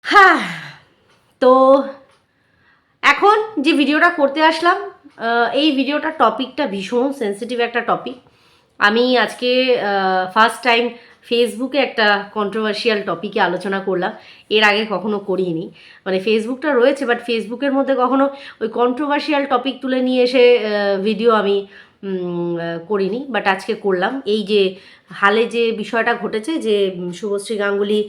হ্যাঁ, তো এখন যে ভিডিওটা করতে আসলাম, এই ভিডিওটার টপিকটা ভীষণ সেন্সিটিভ একটা টপিক। আমি আজকে ফার্স্ট টাইম ফেসবুকে একটা কন্ট্রোভার্সিয়াল টপিকে আলোচনা করলাম। এর আগে কখনো করিনি। মানে ফেসবুকটা রয়েছে, বাট ফেসবুকের মধ্যে কখনো ওই কন্ট্রোভার্সিয়াল টপিক তুলে নিয়ে এসে ভিডিও আমি করিনি, বাট আজকে করলাম। এই যে হালে যে বিষয়টা ঘটেছে, যে শুভশ্রী গাঙ্গুলি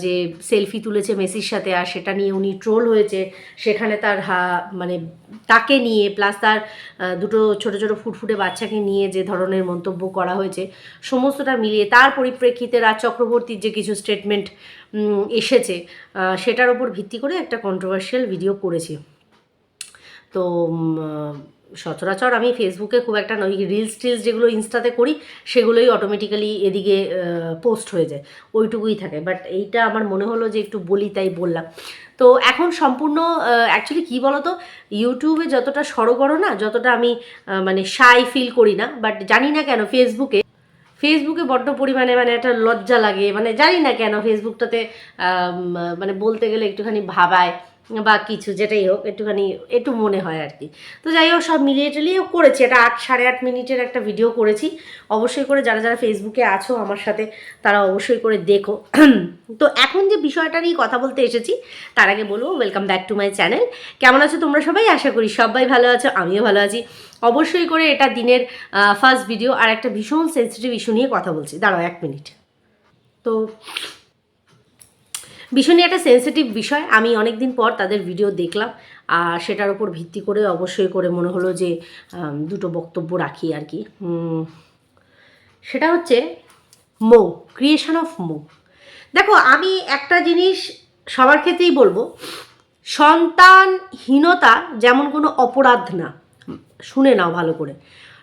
যে সেলফি তুলেছে মেসির সাথে, আর সেটা নিয়ে উনি ট্রোল হয়েছে। সেখানে তার মানে তাকে নিয়ে প্লাস তার দুটো ছোট ছোট ফুটফুটে বাচ্চাকে নিয়ে যে ধরনের মন্তব্য করা হয়েছে, সমস্তটা মিলিয়ে তার পরিপ্রেক্ষিতে রাজ চক্রবর্তীর যে কিছু স্টেটমেন্ট এসেছে, সেটার ওপর ভিত্তি করে একটা কন্ট্রোভার্সিয়াল ভিডিও করেছি। তো সচরাচর আমি ফেসবুকে খুব একটা নয়, রিলস টিলস যেগুলো ইনস্টাতে করি সেগুলোই অটোমেটিক্যালি এদিকে পোস্ট হয়ে যায়, ওইটুকুই থাকে। বাট এইটা আমার মনে হলো যে একটু বলি, তাই বললাম। তো এখন সম্পূর্ণ অ্যাকচুয়ালি কী বলো তো, ইউটিউবে যতটা সড়গড় না, যতটা আমি মানে শাই ফিল করি না, বাট জানি না কেন ফেসবুকে বড্ড পরিমাণে মানে একটা লজ্জা লাগে। মানে জানি না কেন ফেসবুকটাতে মানে বলতে গেলে একটুখানি ভাবায় বা কিছু, যেটাই হোক একটু মনে হয় আর কি। তো যাই হোক, সব মিলিয়ে টিলিয়ে করেছি। এটা 8-8.5 মিনিটের একটা ভিডিও করেছি। অবশ্যই করে যারা যারা ফেসবুকে আছো আমার সাথে, তারা অবশ্যই করে দেখো। তো এখন যে বিষয়টা নিয়ে কথা বলতে এসেছি, তার আগে বলবো welcome back to my channel. কেমন আছো তোমরা সবাই? আশা করি সবাই ভালো আছো, আমিও ভালো আছি। অবশ্যই করে এটা দিনের ফার্স্ট ভিডিও, আর একটা ভীষণ সেন্সিটিভ ইস্যু নিয়ে কথা বলছি। দাঁড়াও 1 মিনিট। তো ভীষণই একটা সেন্সিটিভ বিষয়। আমি অনেক দিন পর তাদের ভিডিও দেখলাম, আর সেটার উপর ভিত্তি করে অবশ্যই করে মনে হলো যে দুটো বক্তব্য রাখি আর কি। সেটা হচ্ছে মৌ, ক্রিয়েশন অফ মৌ। দেখো, আমি একটা জিনিস সবার ক্ষেত্রেই বলবো, সন্তানহীনতা যেমন কোনো অপরাধ না। শুনে নাও ভালো করে,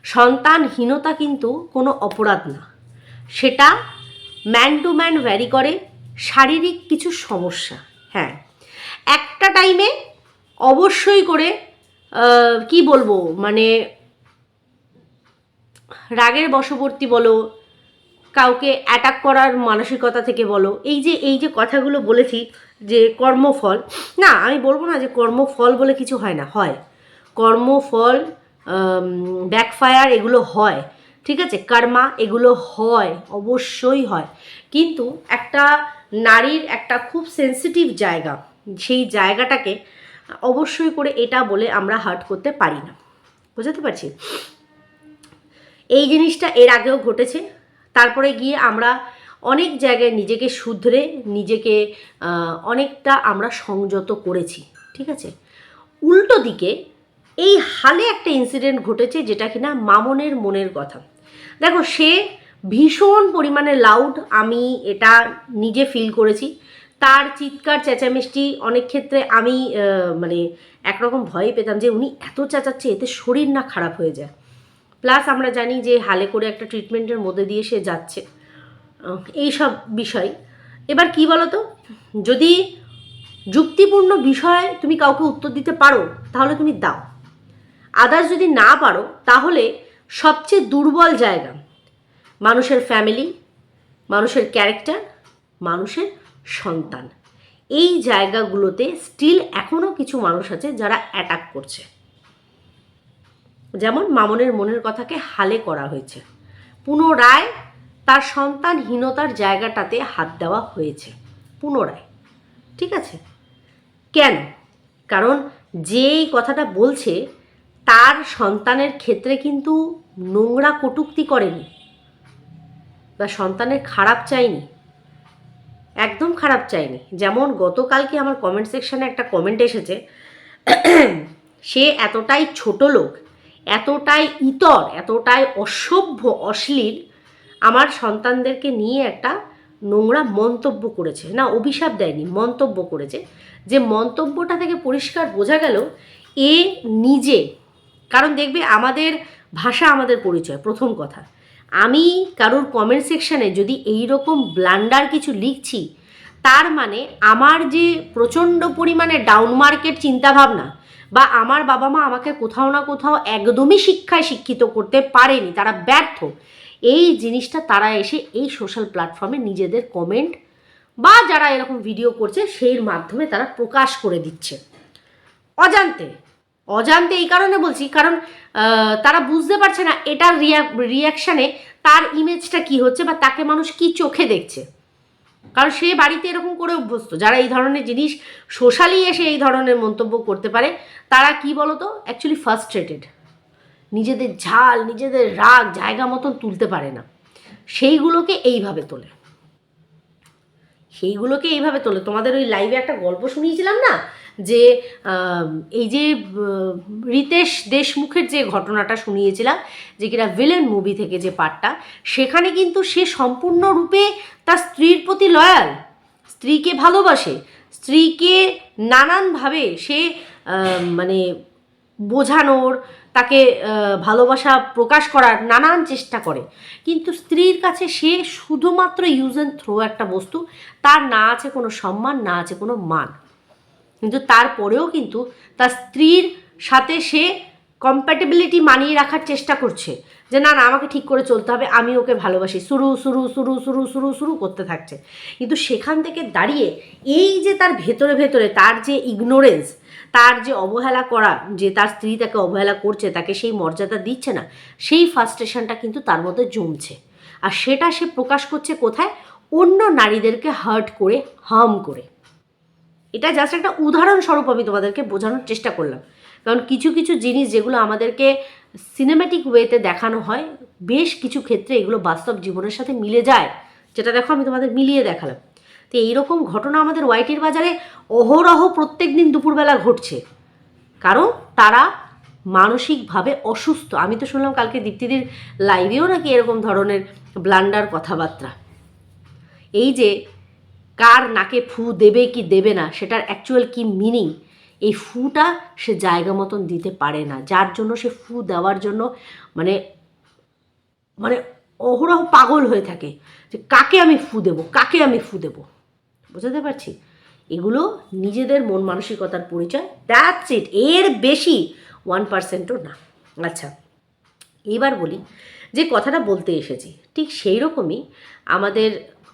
সন্তানহীনতা কিন্তু কোনো অপরাধ না। সেটা ম্যান টু ম্যান ভ্যারি করে, শারীরিক কিছু সমস্যা। হ্যাঁ, একটা টাইমে অবশ্যই করে কি বলবো, মানে রাগের বশবর্তী বলো, কাউকে অ্যাটাক করার মানসিকতা থেকে বলো, এই যে কথাগুলো বলেছি, যে কর্মফল, না আমি বলবো না যে কর্মফল বলে কিছু হয় না, হয় কর্মফল, ব্যাকফায়ার এগুলো হয়, ঠিক আছে, কর্মা এগুলো হয়, অবশ্যই হয়। কিন্তু একটা নারীর একটা খুব সেন্সিটিভ জায়গা, সেই জায়গাটাকে অবশ্যই করে এটা বলে আমরা হার্ট করতে পারি না। বুঝতে পারছি? এই জিনিসটা এর আগেও ঘটেছে। তারপরে গিয়ে আমরা অনেক জায়গায় নিজেকে শুধরে, নিজেকে অনেকটা আমরা সংযত করেছি, ঠিক আছে। উল্টো দিকে এই হালে একটা ইনসিডেন্ট ঘটেছে, যেটা কিনা মামনের মনের কথা। দেখো, সে ভীষণ পরিমাণে লাউড, আমি এটা নিজে ফিল করেছি। তার চিৎকার চেঁচামেচি অনেক ক্ষেত্রে আমি মানে একরকম ভয় পেতাম যে উনি এত চেঁচাচ্ছে, এতে শরীর না খারাপ হয়ে যায়। প্লাস আমরা জানি যে হালে করে একটা ট্রিটমেন্টের মধ্যে দিয়ে সে যাচ্ছে, এই সব বিষয়। এবার কি বলো তো, যদি যুক্তিপূর্ণ বিষয় তুমি কাউকে উত্তর দিতে পারো তাহলে তুমি দাও, আদার্স যদি না পারো তাহলে সবচেয়ে দুর্বল জায়গা মানুষের ফ্যামিলি, মানুষের ক্যারেক্টার, মানুষের সন্তান, এই জায়গাগুলোতে স্টিল এখনও কিছু মানুষ আছে যারা অ্যাটাক করছে। যেমন মামনের মনের কথাকে হালে করা হয়েছে, পুনরায় তার সন্তানহীনতার জায়গাটাতে হাত দেওয়া হয়েছে পুনরায়, ঠিক আছে। কেন? কারণ যেই কথাটা বলছে তার সন্তানের ক্ষেত্রে কিন্তু নোংরা কটূক্তি করেনি বা সন্তানের খারাপ চাইনি, একদম খারাপ চাইনি। যেমন গতকালকে আমার কমেন্ট সেকশানে একটা কমেন্ট এসেছে, সে এতটাই ছোট লোক, এতটাই ইতর, এতটাই অসভ্য, অশ্লীল, আমার সন্তানদেরকে নিয়ে একটা নোংরা মন্তব্য করেছে। না, অভিশাপ দেয়নি, মন্তব্য করেছে। যে মন্তব্যটা থেকে পরিষ্কার বোঝা গেল এ নিজে, কারণ দেখবে আমাদের ভাষা আমাদের পরিচয়। প্রথম কথা, আমি কারোর কমেন্ট সেকশানে যদি এই রকম ব্লান্ডার কিছু লিখছি, তার মানে আমার যে প্রচণ্ড পরিমাণে ডাউন মার্কেট চিন্তাভাবনা, বা আমার বাবা মা আমাকে কোথাও না কোথাও একদমই শিক্ষায় শিক্ষিত করতে পারেনি, তারা ব্যর্থ, এই জিনিসটা তারা এসে এই সোশ্যাল প্ল্যাটফর্মে নিজেদের কমেন্ট বা যারা এরকম ভিডিও করছে সেই মাধ্যমে তারা প্রকাশ করে দিচ্ছে অজান্তে। অজান্তে এই কারণে বলছি, কারণ তারা বুঝতে পারছে না এটার রিয়াকশানে তার ইমেজটা কি হচ্ছে বা তাকে মানুষ কি চোখে দেখছে। কারণ সে বাড়িতে এরকম করে অভ্যস্ত। যারা এই ধরনের জিনিস সোশ্যালি এসে এই ধরনের মন্তব্য করতে পারে তারা কি বলতো, অ্যাকচুয়ালি ফার্স্ট্রেটেড, নিজেদের ঝাল নিজেদের রাগ জায়গা মতন তুলতে পারে না, সেইগুলোকে এইভাবে তোলে, তোমাদের ওই লাইভে একটা গল্প শুনিয়েছিলাম না, যে এই যে রিতেশ দেশমুখের যে ঘটনাটা শুনিয়েছিলাম, যে কিনা ভিলেন মুভি থেকে যে পার্টটা, সেখানে কিন্তু সে সম্পূর্ণরূপে তার স্ত্রীর প্রতি লয়াল, স্ত্রীকে ভালোবাসে, স্ত্রীকে নানানভাবে সে মানে বোঝানোর, তাকে ভালোবাসা প্রকাশ করার নানান চেষ্টা করে, কিন্তু স্ত্রীর কাছে সে শুধুমাত্র ইউজ অ্যান্ড থ্রো একটা বস্তু, তার না আছে কোনো সম্মান, না আছে কোনো মান। কিন্তু তারপরেও কিন্তু তার স্ত্রীর সাথে সে কম্প্যাটেবিলিটি মানিয়ে রাখার চেষ্টা করছে, যে না না আমাকে ঠিক করে চলতে হবে, আমি ওকে ভালোবাসি, শুরু শুরু শুরু শুরু শুরু শুরু করতে থাকছে। কিন্তু সেখান থেকে দাঁড়িয়ে এই যে তার ভেতরে ভেতরে তার যে ইগনোরেন্স, তার যে অবহেলা করা, যে তার স্ত্রী তাকে অবহেলা করছে, তাকে সেই মর্যাদা দিচ্ছে না, সেই ফার্স্ট্রেশনটা কিন্তু তার মধ্যে জমছে। আর সেটা সে প্রকাশ করছে কোথায়? অন্য নারীদেরকে হার্ট করে, হার্ম করে। এটা জাস্ট একটা উদাহরণস্বরূপ আমি তোমাদেরকে বোঝানোর চেষ্টা করলাম। কারণ কিছু কিছু জিনিস যেগুলো আমাদেরকে সিনেম্যাটিক ওয়েতে দেখানো হয়, বেশ কিছু ক্ষেত্রে এগুলো বাস্তব জীবনের সাথে মিলে যায়, যেটা দেখো আমি তোমাদের মিলিয়ে দেখালাম। তো এইরকম ঘটনা আমাদের ওয়াইটির বাজারে অহরহ প্রত্যেক দিন দুপুরবেলা ঘটছে, কারণ তারা মানসিকভাবে অসুস্থ। আমি তো শুনলাম কালকে দীপ্তিদির লাইভেও নাকি এরকম ধরনের ব্লান্ডার কথাবার্তা, এই যে কার নাকে ফু দেবে কি দেবে না সেটার অ্যাকচুয়াল কি মিনিং, এই ফুটা সে জায়গা মতন দিতে পারে না, যার জন্য সে ফু দেওয়ার জন্য মানে মানে অহরহ পাগল হয়ে থাকে, যে কাকে আমি ফু দেবো, কাকে আমি ফু দেবো। বুঝতে পারছি, এগুলো নিজেদের মন মানসিকতার পরিচয়, দ্যাটস ইট, এর বেশি 1%ও না। আচ্ছা, এবার বলি যে কথাটা বলতে এসেছি, ঠিক সেই রকমই আমাদের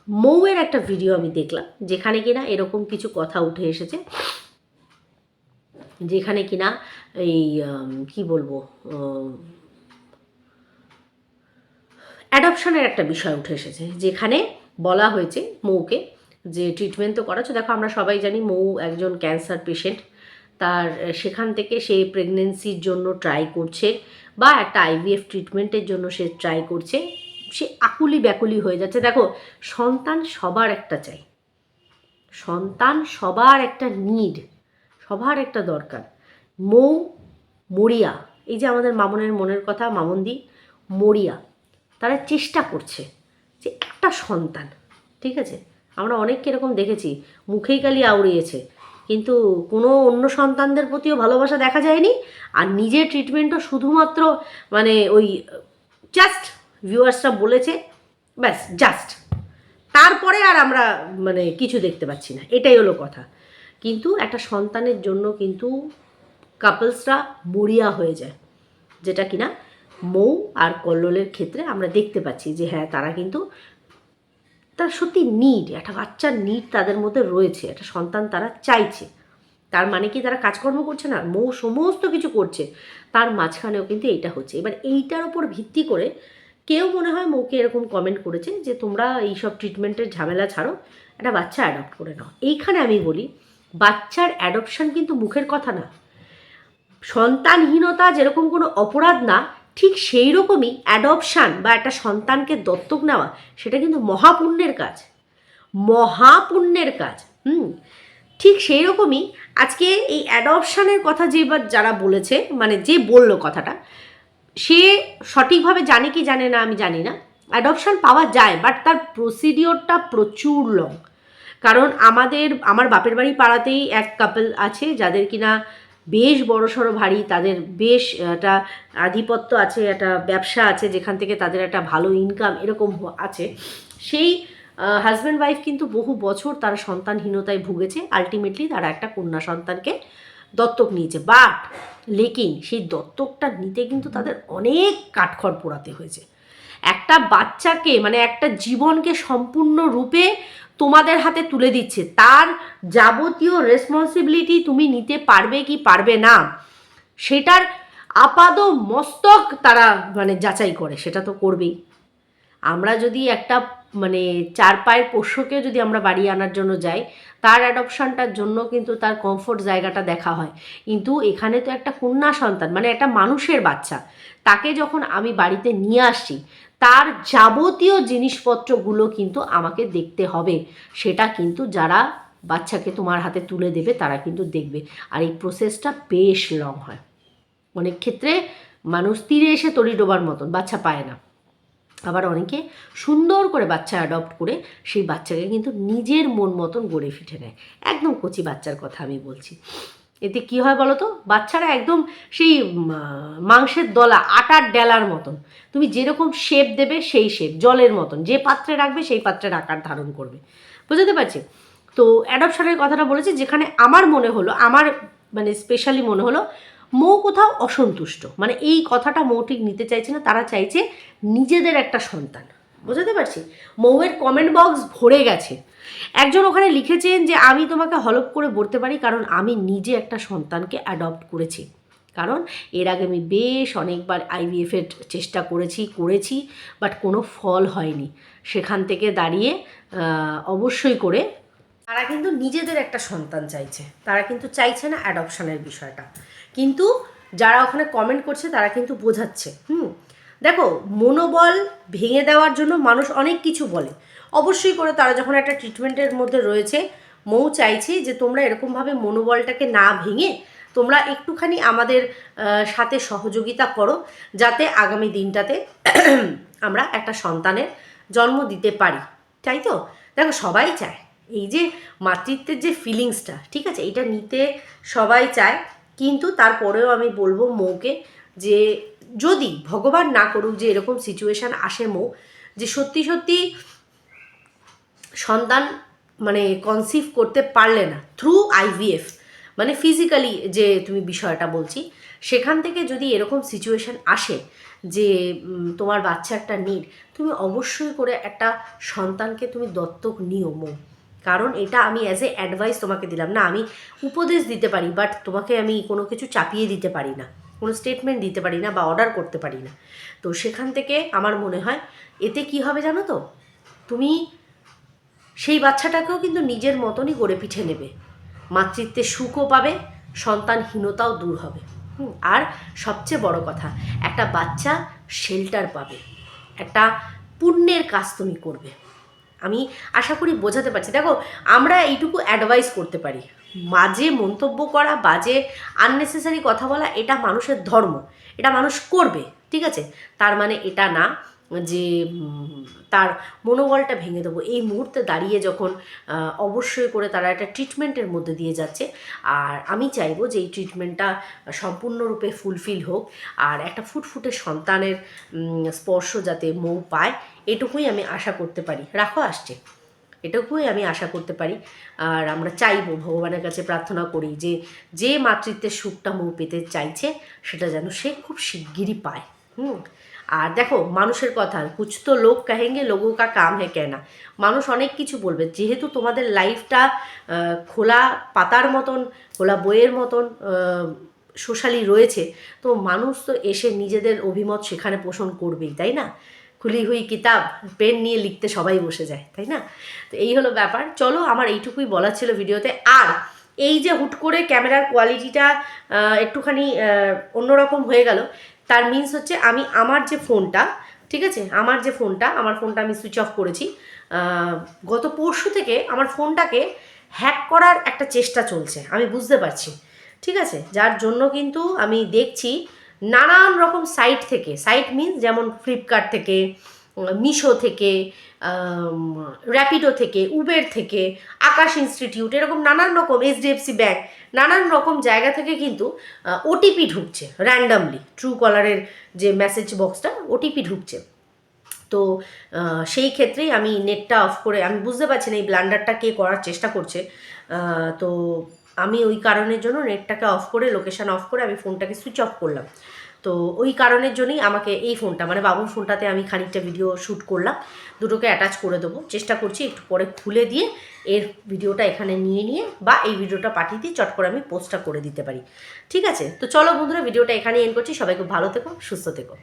মৌয়ের একটা ভিডিও আমি দেখলাম, যেখানে কিনা এরকম কিছু কথা উঠে এসেছে, যেখানে কিনা এই কি বলবো, অ্যাডপশনের একটা বিষয় উঠে এসেছে, যেখানে বলা হয়েছে মৌকে যে ট্রিটমেন্ট তো করাচ্ছ, দেখো আমরা সবাই জানি মৌ একজন ক্যান্সার পেশেন্ট, তার সেখান থেকে সে প্রেগনেন্সির জন্য ট্রাই করছে, বা একটা আইভিএফ ট্রিটমেন্টের জন্য সে ট্রাই করছে, সে আকুলি ব্যাকুলি হয়ে যাচ্ছে। দেখো, সন্তান সবার একটা চাই, সন্তান সবার একটা নিড, সবার একটা দরকার। মৌ, মরিয়া, এই যে আমাদের মামনের মনের কথা, মামনদি, মরিয়া, তারা চেষ্টা করছে যে একটা সন্তান, ঠিক আছে, আমরা অনেককে এরকম দেখেছি মুখেই কালি আউড়িয়েছে, কিন্তু কোনো অন্য সন্তানদের প্রতিও ভালোবাসা দেখা যায়নি, আর নিজের ট্রিটমেন্টও শুধুমাত্র মানে ওই জাস্ট ভিউয়ার্সরা বলেছে, ব্যাস জাস্ট, তারপরে আর আমরা মানে কিছু দেখতে পাচ্ছি না, এটাই হলো কথা। কিন্তু একটা সন্তানের জন্য কিন্তু কাপলসরা মরিয়া হয়ে যায়, যেটা কিনা মৌ আর কল্লোলের ক্ষেত্রে আমরা দেখতে পাচ্ছি যে হ্যাঁ, তারা কিন্তু তার সত্যি নিড, একটা বাচ্চার নিড তাদের মধ্যে রয়েছে, একটা সন্তান তারা চাইছে। তার মানে কি তারা কাজকর্ম করছে না? মৌ সমস্ত কিছু করছে, তার মাঝখানেও কিন্তু এইটা হচ্ছে। এবার এইটার ওপর ভিত্তি করে কেউ মনে হয় মৌকে এরকম কমেন্ট করেছে যে তোমরা এইসব ট্রিটমেন্টের ঝামেলা ছাড়ো, একটা বাচ্চা অ্যাডপ্ট করে নাও। এইখানে আমি বলি, বাচ্চার অ্যাডপশন কিন্তু মুখের কথা না, সন্তানহীনতা যেরকম কোনো অপরাধ না, ঠিক সেই রকমই অ্যাডপশান বা একটা সন্তানকে দত্তক নেওয়া, সেটা কিন্তু মহাপুণ্যের কাজ, মহাপুণ্যের কাজ। ঠিক সেই রকমই আজকে এই অ্যাডপশানের কথা যে বা যারা বলেছে, মানে যে বললো কথাটা, সে সঠিকভাবে জানে কি জানে না আমি জানি না, অ্যাডপশান পাওয়া যায়, বাট তার প্রসিডিওরটা প্রচুর লং। কারণ আমার বাপের বাড়ি পাড়াতেই এক কাপল আছে যাদের কিনা বেশ বড়সড় ভারী, তাদের বেশ একটা আধিপত্য আছে, একটা ব্যবসা আছে, যেখান থেকে তাদের একটা ভালো ইনকাম এরকম আছে। সেই হাজব্যান্ড ওয়াইফ কিন্তু বহু বছর তারা সন্তানহীনতায় ভুগেছে, আলটিমেটলি তারা একটা কন্যা সন্তানকে দত্তক নিয়েছে, বাট লেকিন সেই দত্তকটা নিতে কিন্তু তাদের অনেক কাঠখড় পোড়াতে হয়েছে। একটা বাচ্চাকে মানে একটা জীবনকে সম্পূর্ণরূপে তোমাদের হাতে তুলে দিচ্ছে, তার যাবতীয় রেসপন্সিবিলিটি তুমি নিতে পারবে কি পারবে না সেটার আপাদ মস্তক তারা মানে যাচাই করে, সেটা তো করবেই। আমরা যদি একটা মানে 4 পায়ের পোষ্যকে যদি আমরা বাড়ি আনার জন্য যাই, তার অ্যাডপশনটার জন্য কিন্তু তার কমফোর্ট জায়গাটা দেখা হয়। কিন্তু এখানে তো একটা কন্যা সন্তান মানে একটা মানুষের বাচ্চা, তাকে যখন আমি বাড়িতে নিয়ে আসছি তার যাবতীয় জিনিসপত্রগুলো কিন্তু আমাকে দেখতে হবে। সেটা কিন্তু যারা বাচ্চাকে তোমার হাতে তুলে দেবে তারা কিন্তু দেখবে। আর এই প্রসেসটা বেশ লং হয়, অনেক ক্ষেত্রে মানুষ তীরে এসে তরি ডোবার মতন বাচ্চা পায় না। আবার অনেকে সুন্দর করে বাচ্চা অ্যাডপ্ট করে সেই বাচ্চাকে কিন্তু নিজের মন মতন গড়ে ফিটে নেয়। একদম কচি বাচ্চার কথা আমি বলছি। এতে কি হয় বলো তো, বাচ্চারা একদম সেই মাংসের দলা, আটার ডেলার মতন, তুমি যেরকম শেপ দেবে সেই শেপ, জলের মতন যে পাত্রে রাখবে সেই পাত্রের আকার ধারণ করবে। বুঝতে পারছি? তো অ্যাডপশনের কথাটা বলেছি, যেখানে আমার মনে হলো, আমার মানে স্পেশালি মনে হলো মৌ কোথাও অসন্তুষ্ট, মানে এই কথাটা মৌ ঠিক নিতে চাইছে না, তারা চাইছে নিজেদের একটা সন্তান। বুঝতে পারছি? মৌয়ের কমেন্ট বক্স ভরে গেছে। একজন ওখানে লিখেছেন যে আমি তোমাকে হলপ করে বলতে পারি, কারণ আমি নিজে একটা সন্তানকে অ্যাডপ্ট করেছি। কারণ এর আগে আমি বেশ অনেকবার আইভিএফের চেষ্টা করেছি বাট কোনো ফল হয়নি। সেখান থেকে দাঁড়িয়ে অবশ্যই করে তারা কিন্তু নিজেদের একটা সন্তান চাইছে, তারা কিন্তু চাইছে না অ্যাডপশনের বিষয়টা। কিন্তু যারা ওখানে কমেন্ট করছে তারা কিন্তু বোঝাচ্ছে। দেখো, মনোবল ভেঙে দেওয়ার জন্য মানুষ অনেক কিছু বলে, অবশ্যই করে তারা যখন একটা ট্রিটমেন্টের মধ্যে রয়েছে, মৌ চাইছে যে তোমরা এরকমভাবে মনোবলটাকে না ভেঙে তোমরা একটুখানি আমাদের সাথে সহযোগিতা করো, যাতে আগামী দিনটাতে আমরা একটা সন্তানের জন্ম দিতে পারি। তাই তো? দেখো, সবাই চায় এই যে মাতৃত্বের যে ফিলিংসটা, ঠিক আছে, এটা নিতে সবাই চায়। কিন্তু তারপরেও আমি বলবো মৌকে যে যদি ভগবান না করুক যে এরকম সিচুয়েশান আসে মৌ, যে সত্যি সত্যি সন্তান মানে কনসিভ করতে পারলে না থ্রু আইভিএফ, মানে ফিজিক্যালি যে তুমি বিষয়টা বলছি, সেখান থেকে যদি এরকম সিচুয়েশান আসে যে তোমার বাচ্চা একটা নিড, তুমি অবশ্যই করে একটা সন্তানকে তুমি দত্তক নিও মৌ। কারণ এটা আমি অ্যাজ এ অ্যাডভাইস তোমাকে দিলাম না, আমি উপদেশ দিতে পারি বাট তোমাকে আমি কোনো কিছু চাপিয়ে দিতে পারি না, কোনো স্টেটমেন্ট দিতে পারি না বা অর্ডার করতে পারি না। তো সেখান থেকে আমার মনে হয় এতে কি হবে জানো তো, তুমি সেই বাচ্চাটাকেও কিন্তু নিজের মতনই গড়ে পিঠে নেবে, মাতৃত্বের সুখও পাবে, সন্তানহীনতাও দূর হবে। আর সবচেয়ে বড় কথা, একটা বাচ্চা শেল্টার পাবে, একটা পুণ্যের কাজ তুমি করবে। আমি আশা করি বোঝাতে পারছি। দেখো, আমরা এইটুকু অ্যাডভাইস করতে পারি, বাজে মন্তব্য করা, বাজে আননেসেসারি কথা বলা এটা মানুষের ধর্ম, এটা মানুষ করবে, ঠিক আছে? তার মানে এটা না যে তার মনোবলটা ভেঙে দেবো। এই মুহূর্তে দাঁড়িয়ে যখন অবশ্যই করে তারা একটা ট্রিটমেন্টের মধ্যে দিয়ে যাচ্ছে, আর আমি চাইবো যে এই ট্রিটমেন্টটা সম্পূর্ণরূপে ফুলফিল হোক, আর একটা ফুটফুটে সন্তানের স্পর্শ যাতে মৌ পায়, এটুকুই আমি আশা করতে পারি। রাখো, আসছে, এটুকুই আমি আশা করতে পারি। আর আমরা চাইবো, ভগবানের কাছে প্রার্থনা করি যে যে মাতৃত্বের সুখটা মৌ পেতে চাইছে সেটা যেন সে খুব শিগগিরই পায়। আর দেখো, মানুষের কথা, কুছ তো লোক কহেঙ্গে লোগোं का काम है कहना, মানুষ অনেক কিছু বলবে। যেহেতু তোমাদের লাইফটা খোলা পাতার মতন, খোলা বইয়ের মতন সোশ্যালি রয়েছে, তো মানুষ তো এসে নিজেদের অভিমত সেখানে পোষণ করবেই, তাই না? খুলি হুই কিতাব, পেন নিয়ে লিখতে সবাই বসে যায়, তাই না? তো এই হলো ব্যাপার। চলো, আমার এইটুকুই বলার ছিল ভিডিওতে। আর এই যে হুট করে ক্যামেরার কোয়ালিটিটা একটুখানি অন্যরকম হয়ে গেল, তার মিনস হচ্ছে আমি আমার যে ফোনটা, ঠিক আছে, আমার ফোনটা আমি সুইচ অফ করেছি। গত পরশু থেকে আমার ফোনটাকে হ্যাক করার একটা চেষ্টা চলছে, আমি বুঝতে পারছি, ঠিক আছে? যার জন্য কিন্তু আমি দেখছি নানান রকম সাইট থেকে, সাইট মিনস যেমন ফ্লিপকার্ট থেকে, মিশো থেকে, র্যাপিডো থেকে, উবের থেকে, আকাশ ইনস্টিটিউট, এরকম নানান রকম, এইচডিএফসি ব্যাংক, নানান রকম জায়গা থেকে কিন্তু ওটিপি ঢুকছে র্যান্ডামলি। ট্রু কলারের যে মেসেজ বক্সটা, ওটিপি ঢুকছে। তো সেই ক্ষেত্রেই আমি নেটটা অফ করে, আমি বুঝতে পারছি না এই ব্লান্ডারটা কে করার চেষ্টা করছে। তো আমি ওই কারণের জন্য নেটটাকে অফ করে, লোকেশান অফ করে আমি ফোনটাকে সুইচ অফ করলাম। তো ওই কারণের জন্যই আমাকে এই ফোনটা মানে বাবুর ফোনটাতে আমি খানিকটা ভিডিও শ্যুট করলাম, দুটোকে অ্যাটাচ করে দেবো, চেষ্টা করছি একটু পরে খুলে দিয়ে এর ভিডিওটা এখানে নিয়ে বা এই ভিডিওটা পাঠিয়ে দিয়ে চট করে আমি পোস্টটা করে দিতে পারি। ঠিক আছে, তো চলো বন্ধুরা, ভিডিওটা এখানে এন্ড করছি। সবাই খুব ভালো থেকো, সুস্থ থেকো।